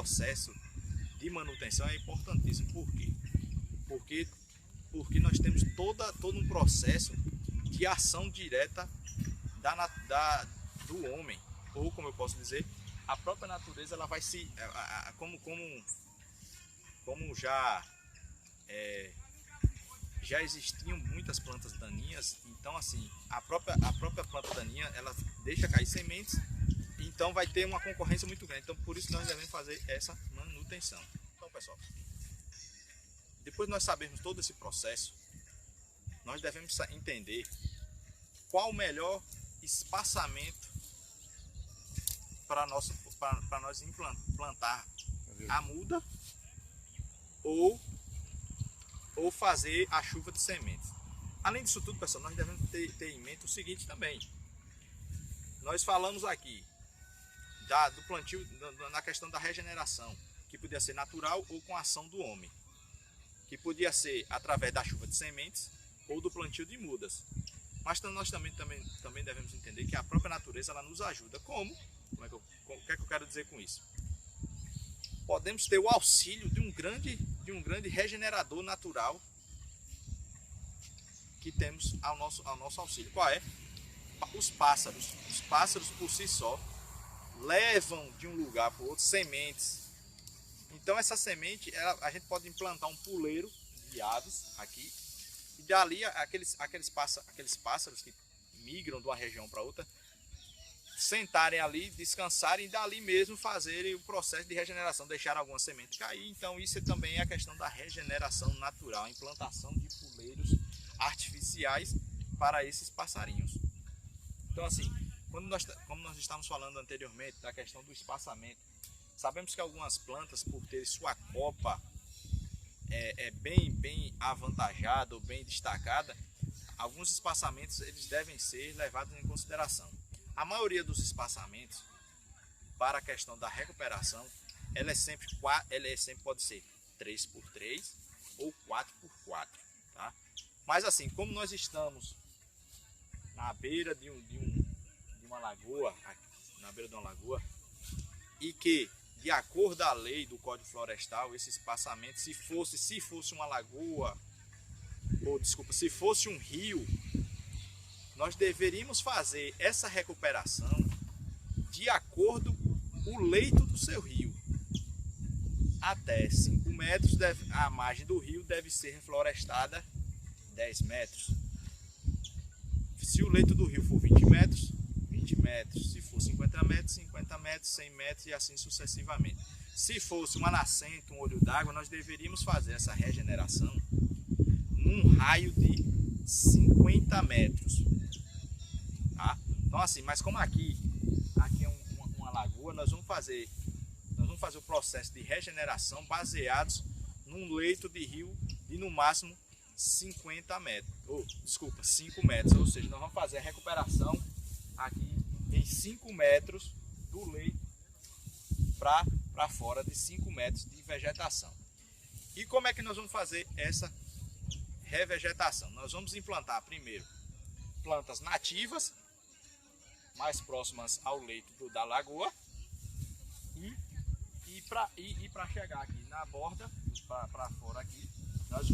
processo de manutenção é importantíssimo. Por quê? Porque nós temos todo um processo de ação direta do homem, ou como eu posso dizer, a própria natureza ela vai se, como já existiam muitas plantas daninhas, então assim a própria planta daninha ela deixa cair sementes, então vai ter uma concorrência muito grande. Então por isso nós devemos fazer essa manutenção. Então pessoal, depois de nós sabermos todo esse processo, nós devemos entender qual o melhor espaçamento para nós implantar a muda ou fazer a chuva de sementes. Além disso tudo, pessoal, nós devemos ter em mente o seguinte também. Nós falamos aqui do plantio, na questão da regeneração, que podia ser natural ou com a ação do homem, que podia ser através da chuva de sementes ou do plantio de mudas. Mas nós também devemos entender que a própria natureza ela nos ajuda. O que é que eu quero dizer com isso? Podemos ter o auxílio de um grande regenerador natural que temos ao nosso auxílio. Qual é? Os pássaros. Os pássaros por si só levam de um lugar para o outro sementes. Então essa semente, a gente pode implantar um puleiro de aves aqui, e dali aqueles pássaros que migram de uma região para outra, sentarem ali, descansarem e dali mesmo fazerem o processo de regeneração, deixar alguma semente cair. Então isso também é a questão da regeneração natural, a implantação de puleiros artificiais para esses passarinhos. Então assim, como nós estávamos falando anteriormente da questão do espaçamento, sabemos que algumas plantas, por terem sua copa bem avantajada ou bem destacada, alguns espaçamentos eles devem ser levados em consideração. A maioria dos espaçamentos para a questão da recuperação, ela sempre pode ser 3x3 ou 4x4, tá? Mas assim, como nós estamos na beira de uma lagoa, e que de acordo à lei do Código Florestal, esse espaçamento, se fosse uma lagoa, se fosse um rio, nós deveríamos fazer essa recuperação de acordo com o leito do seu rio. Até 5 metros, a margem do rio deve ser reflorestada 10 metros. Se o leito do rio for 20 metros, 20 metros. Se for 50 metros, 50 metros, 100 metros e assim sucessivamente. Se fosse uma nascente, um olho d'água, nós deveríamos fazer essa regeneração num raio de 50 metros. Tá? Então assim, mas como aqui é uma lagoa, nós vamos fazer o processo de regeneração baseados num leito de rio de no máximo 50 metros. 5 metros. Ou seja, nós vamos fazer a recuperação aqui em 5 metros do leito para fora de 5 metros de vegetação. E como é que nós vamos fazer essa revegetação? Nós vamos implantar primeiro plantas nativas mais próximas ao leito da lagoa e para chegar aqui na borda, para fora aqui, nós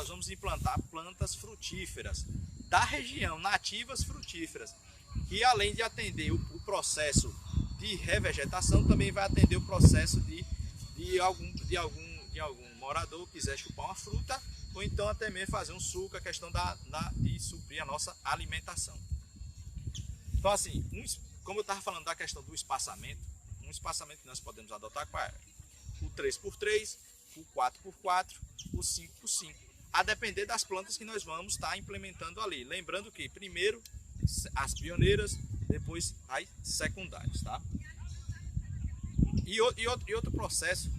vamos implantar plantas frutíferas da região, nativas frutíferas, que além de atender o processo de revegetação, também vai atender o processo de algum morador quiser chupar uma fruta, ou então até mesmo fazer um suco, a questão de suprir a nossa alimentação. Então assim, como eu estava falando da questão do espaçamento, um espaçamento que nós podemos adotar qual é? O 3x3, o 4x4, o 5x5, a depender das plantas que nós vamos estar implementando ali. Lembrando que primeiro as pioneiras, depois as secundárias, tá? E outro processo,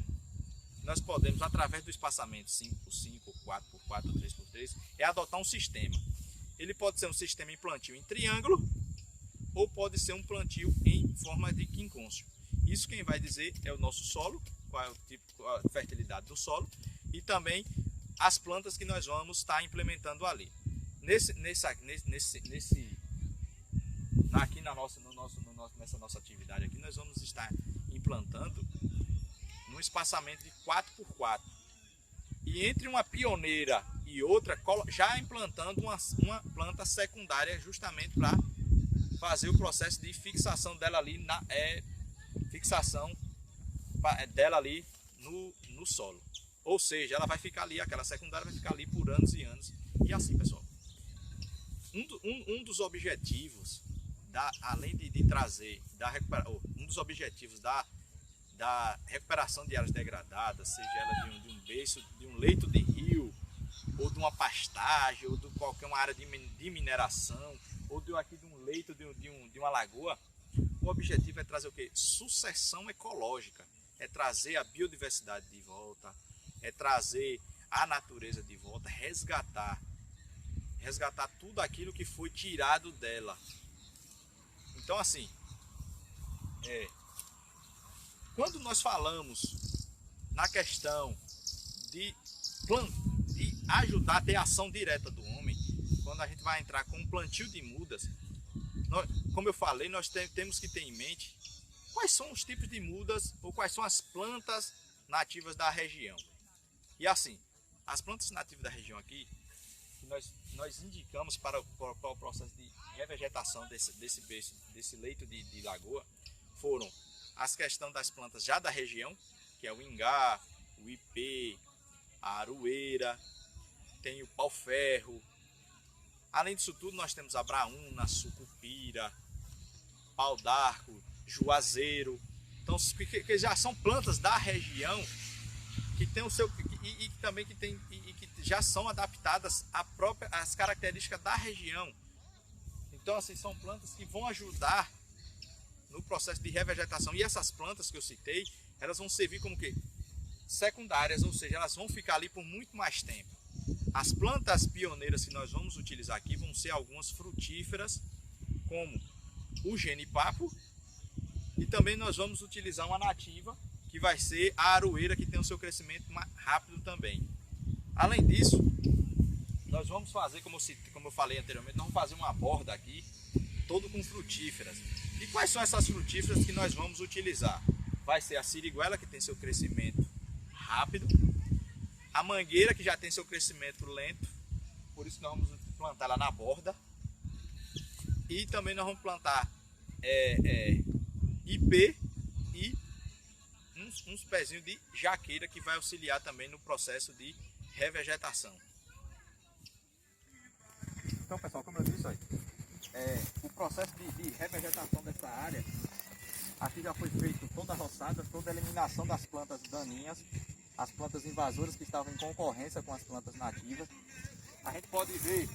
nós podemos, através do espaçamento 5x5, 4x4, 3x3, é adotar um sistema. Ele pode ser um sistema em plantio em triângulo, ou pode ser um plantio em forma de quincôncio. Isso quem vai dizer é o nosso solo, qual é o tipo, a fertilidade do solo, e também as plantas que nós vamos estar implementando ali. Aqui nessa nossa atividade aqui, nós vamos estar implantando num espaçamento de 4x4. E entre uma pioneira e outra, já implantando uma planta secundária justamente para fazer o processo de fixação dela ali no solo. Ou seja, ela vai ficar ali, aquela secundária vai ficar ali por anos e anos. E assim, pessoal, um dos objetivos, além de trazer, um dos objetivos da recuperação de áreas degradadas, seja ela de um berço, de um leito de rio, ou de uma pastagem, ou de qualquer uma área de mineração, ou de um leito de uma lagoa, o objetivo é trazer o quê? Sucessão ecológica, é trazer a biodiversidade de volta, é trazer a natureza de volta, resgatar tudo aquilo que foi tirado dela. Então assim, quando nós falamos na questão de ajudar a ter ação direta do homem, quando a gente vai entrar com um plantio de mudas, como eu falei, nós temos que ter em mente quais são os tipos de mudas ou quais são as plantas nativas da região. E assim, as plantas nativas da região aqui, que nós indicamos para o processo de revegetação desse leito de lagoa, foram as questões das plantas já da região, que é o ingá, o ipê, a aroeira, tem o pau-ferro. Além disso tudo, nós temos a braúna, sucupira, pau d'arco, juazeiro. Então, que já são plantas da região que tem o seu e também que já são adaptadas às características da região. Então, assim, são plantas que vão ajudar no processo de revegetação. E essas plantas que eu citei, elas vão servir como que secundárias, ou seja, elas vão ficar ali por muito mais tempo. As plantas pioneiras que nós vamos utilizar aqui vão ser algumas frutíferas, como o genipapo, e também nós vamos utilizar uma nativa, que vai ser a aroeira, que tem o seu crescimento mais rápido também. Além disso, nós vamos fazer, como eu falei anteriormente, nós vamos fazer uma borda aqui, todo com frutíferas. E quais são essas frutíferas que nós vamos utilizar? Vai ser a siriguela, que tem seu crescimento rápido, a mangueira, que já tem seu crescimento lento, por isso nós vamos plantar ela na borda, e também nós vamos plantar ipê e uns pezinhos de jaqueira, que vai auxiliar também no processo de revegetação. Então, pessoal, como eu disse, aí, o processo de revegetação dessa área, aqui já foi feito toda a roçada, toda a eliminação das plantas daninhas, as plantas invasoras que estavam em concorrência com as plantas nativas. A gente pode ver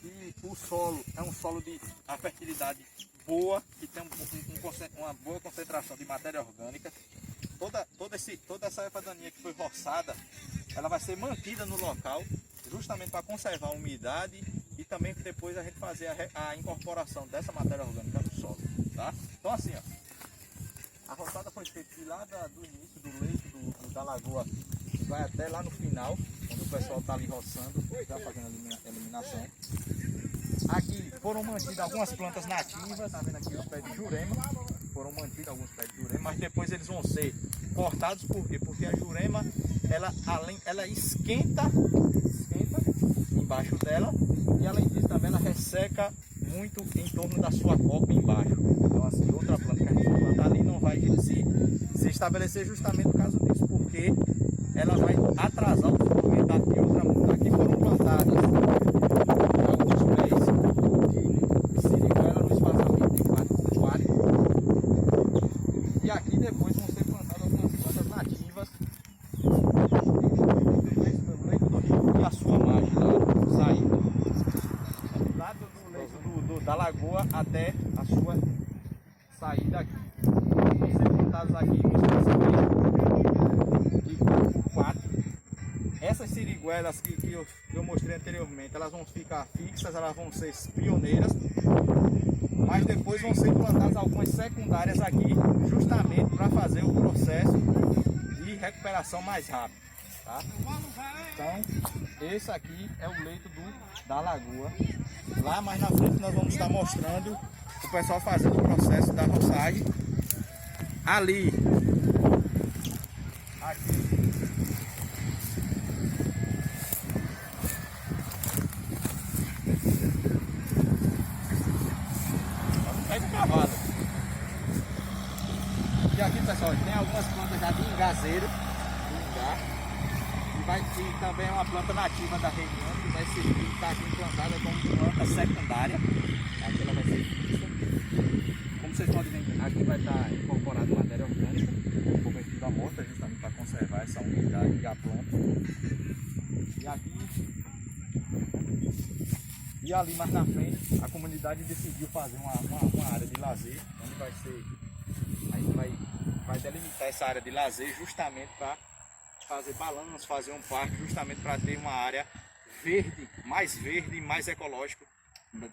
que o solo é um solo de a fertilidade boa, que tem uma boa concentração de matéria orgânica. Toda essa erva daninha que foi roçada, ela vai ser mantida no local, justamente para conservar a umidade e também depois a gente fazer a incorporação dessa matéria orgânica no solo, tá? Então assim, ó, a roçada foi feita de lá do início do leito da lagoa, vai até lá no final, quando o pessoal está ali roçando, já fazendo a eliminação. Aqui foram mantidas algumas plantas nativas, tá vendo aqui os pés de jurema, foram mantidos alguns pés de jurema, mas depois eles vão ser cortados, por quê? Porque a jurema, ela esquenta embaixo dela, e além disso também ela resseca muito em torno da sua copa embaixo. Então assim, outra planta que a gente vai plantar ali não vai se estabelecer justamente por causa disso, porque ela vai atrasar o desenvolvimento de outra muda. Aqui foram plantados alguns pés de siriguela no espaçamento de 4x4, e aqui depois vão ser plantadas algumas plantas nativas do leito do rio e a sua margem lá, saindo lá do leito da lagoa até a sua saída aqui. Vão ser plantados aqui no espaçamento de 4x4. Essas siriguelas que eu mostrei anteriormente, elas vão ficar fixas, elas vão ser pioneiras, mas depois vão ser plantadas algumas secundárias aqui, justamente para fazer o processo de recuperação mais rápido, tá? Então, esse aqui é o leito da lagoa. Lá mais na frente nós vamos estar mostrando o pessoal fazendo o processo da roçagem. Ali Pega o cavalo. E aqui, pessoal, tem algumas plantas já de engazeiro, e também é uma planta nativa da região, que vai estar aqui implantada como planta secundária. Aqui ela vai ser fixa. Como vocês podem ver, aqui vai estar incorporado matéria orgânica, por meio da amostra, justamente para conservar essa umidade e a planta. E aqui, e ali mais na frente, a comunidade decidiu fazer uma área de lazer, onde vai ser, a gente vai delimitar essa área de lazer justamente para fazer balanço, fazer um parque, justamente para ter uma área verde e mais ecológico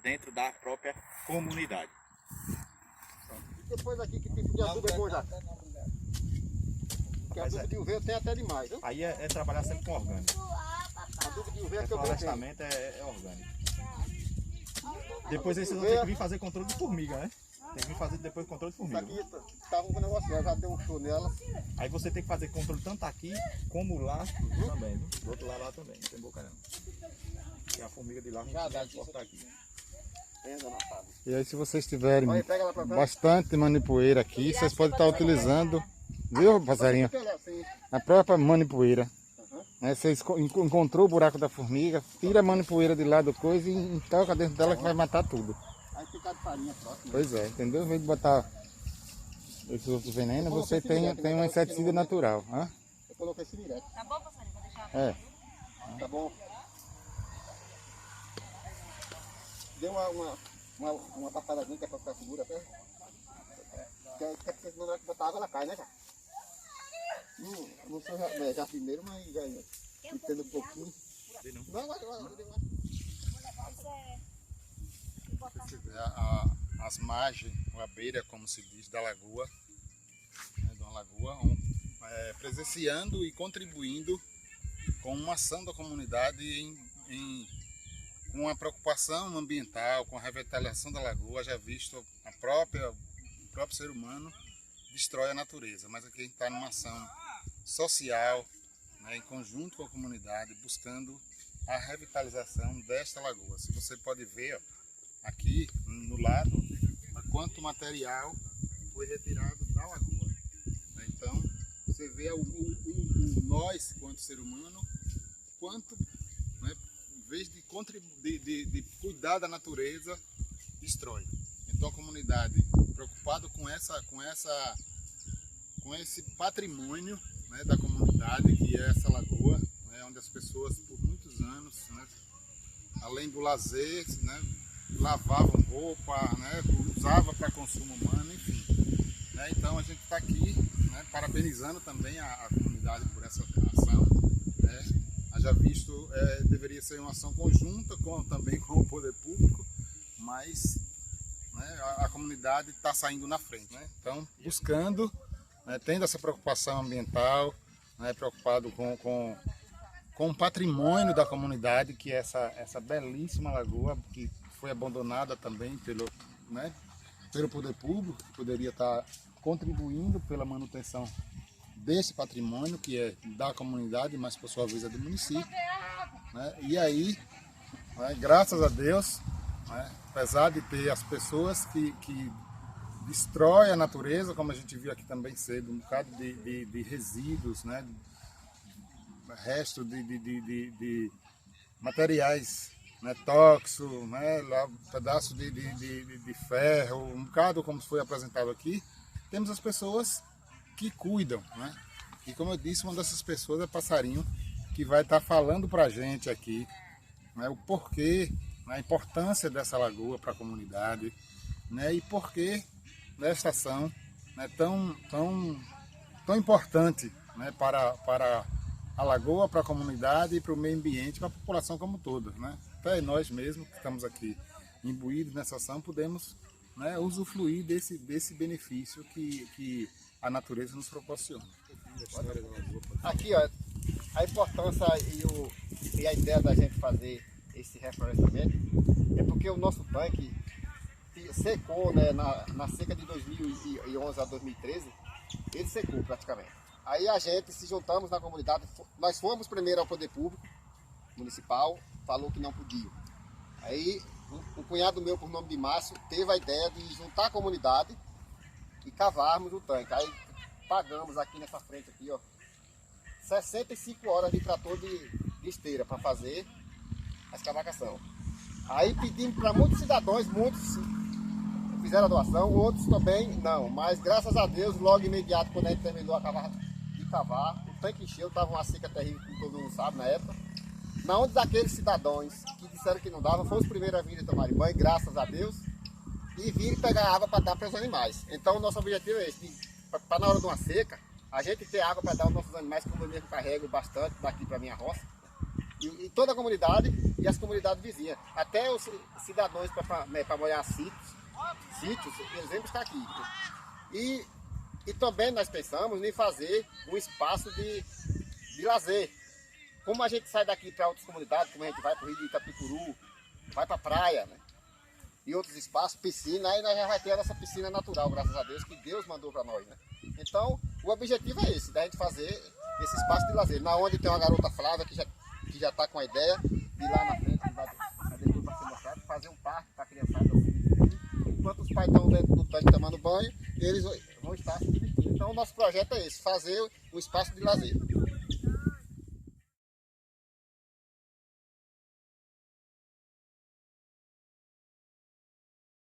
dentro da própria comunidade. E depois aqui, que tipo de adubo é bom já? Porque adubo de uveia tem até demais, viu? Aí é trabalhar sempre com orgânico. Adubo de uveia que eu tenho. Florestamento é orgânico. Depois aí vocês vão ter que vir fazer controle de formiga, né? Tem que vir fazer depois controle de formiga. Aqui estava um negócio, já deu um show nela. Aí você tem que fazer controle tanto aqui como lá também, viu? Do outro lado lá também, não tem boca não. Porque a formiga de lá a gente vai cortar aqui. E aí, se vocês tiverem Olha, pega lá pra cá. bastante manipoeira aqui, vocês podem estar utilizando, viu, passarinho? A própria manipoeira. Né? Você encontrou o buraco da formiga, tira a manipoeira de lá do coisa e toca dentro dela que vai matar tudo. Aí fica de farinha próximo. Pois é, entendeu? Em vez de botar esses outros venenos, você tem um inseticida natural. Hã? Eu coloquei esse direto. Tá bom, passarinho? Vou deixar. É. Tá bom. Deu uma passadazinha que é pra ficar segura até. Porque senão na hora que botar água ela cai, né, cara? Não sou já primeiro, mas já entendo um pouquinho. Vai. Se tiver as margens, a beira, como se diz, da lagoa, né, de uma lagoa, presenciando e contribuindo com uma ação da comunidade com uma preocupação ambiental, com a revitalização da lagoa. Já visto o próprio ser humano destrói a natureza, mas aqui a gente está numa ação social, né, em conjunto com a comunidade, buscando a revitalização desta lagoa. Se você pode ver, ó, aqui no lado, quanto material foi retirado da lagoa. Então, você vê nós, quanto ser humano, quanto, né, em vez de cuidar da natureza, destrói. Então, a comunidade, preocupada com esse patrimônio, né, da comunidade, que é essa lagoa, né, onde as pessoas, por muitos anos, né, além do lazer, né, lavavam roupa, né, usava para consumo humano, enfim. Né, então a gente está aqui, né, parabenizando também a comunidade por essa ação. Né, já visto, deveria ser uma ação conjunta também com o poder público, mas, né, a comunidade está saindo na frente. Né, então, buscando, né, tendo essa preocupação ambiental, né, preocupado com o patrimônio da comunidade, que é essa belíssima lagoa, que foi abandonada também pelo poder público, que poderia estar contribuindo pela manutenção desse patrimônio, que é da comunidade, mas por sua vez é do município. Né? E aí, né, graças a Deus, né, apesar de ter as pessoas que destroem a natureza, como a gente viu aqui também cedo, um bocado de resíduos, né, resto de materiais, né, tóxico, né, pedaço de ferro, um bocado como foi apresentado aqui. Temos as pessoas que cuidam, né? E como eu disse, uma dessas pessoas é Passarinho, que vai estar falando para a gente aqui, né, o porquê, né, a importância dessa lagoa para a comunidade, né, e porquê desta ação, né, tão importante, né, para a lagoa, para a comunidade e para o meio ambiente, para a população como toda, né? Até nós mesmos que estamos aqui imbuídos nessa ação podemos, né, usufruir desse benefício que a natureza nos proporciona. Aqui, ó, a importância e a ideia da gente fazer esse reflorestamento é porque o nosso tanque secou, né, na seca de 2011 a 2013, ele secou praticamente. Aí a gente se juntamos na comunidade, nós fomos primeiro ao poder público municipal, falou que não podia. Aí um cunhado meu, por nome de Márcio, teve a ideia de juntar a comunidade e cavarmos o tanque. Aí pagamos aqui nessa frente aqui, ó, 65 horas de trator de esteira para fazer a escavacação. Aí pedimos para muitos cidadãos, muitos fizeram a doação, outros também não. Mas graças a Deus, logo imediato, quando a gente terminou de cavar, o tanque encheu, estava uma seca terrível, como todo mundo sabe na época. Na onde daqueles cidadãos que disseram que não dava, foram os primeiros a virem tomar banho, graças a Deus, e virem pegar água para dar para os animais. Então o nosso objetivo é esse, para na hora de uma seca, a gente ter água para dar aos nossos animais, como eu mesmo carrego bastante daqui para a minha roça. E toda a comunidade e as comunidades vizinhas. Até os cidadãos para molhar sítios, eles vêm buscar aqui. E também nós pensamos em fazer um espaço de lazer. Como a gente sai daqui para outras comunidades, como a gente vai para o Rio de Itapicuru, vai para a praia, né? E outros espaços, piscina, aí nós já vai ter a nossa piscina natural, graças a Deus, que Deus mandou para nós, né? Então, o objetivo é esse, da gente fazer esse espaço de lazer. Na onde tem uma garota Flávia que já está com a ideia de lá na frente, vai depois para ser mostrado, fazer um parque para a criançada assim. Enquanto os pais estão dentro do tanque tomando banho, eles vão estar se divertindo. Então, o nosso projeto é esse, fazer um espaço de lazer.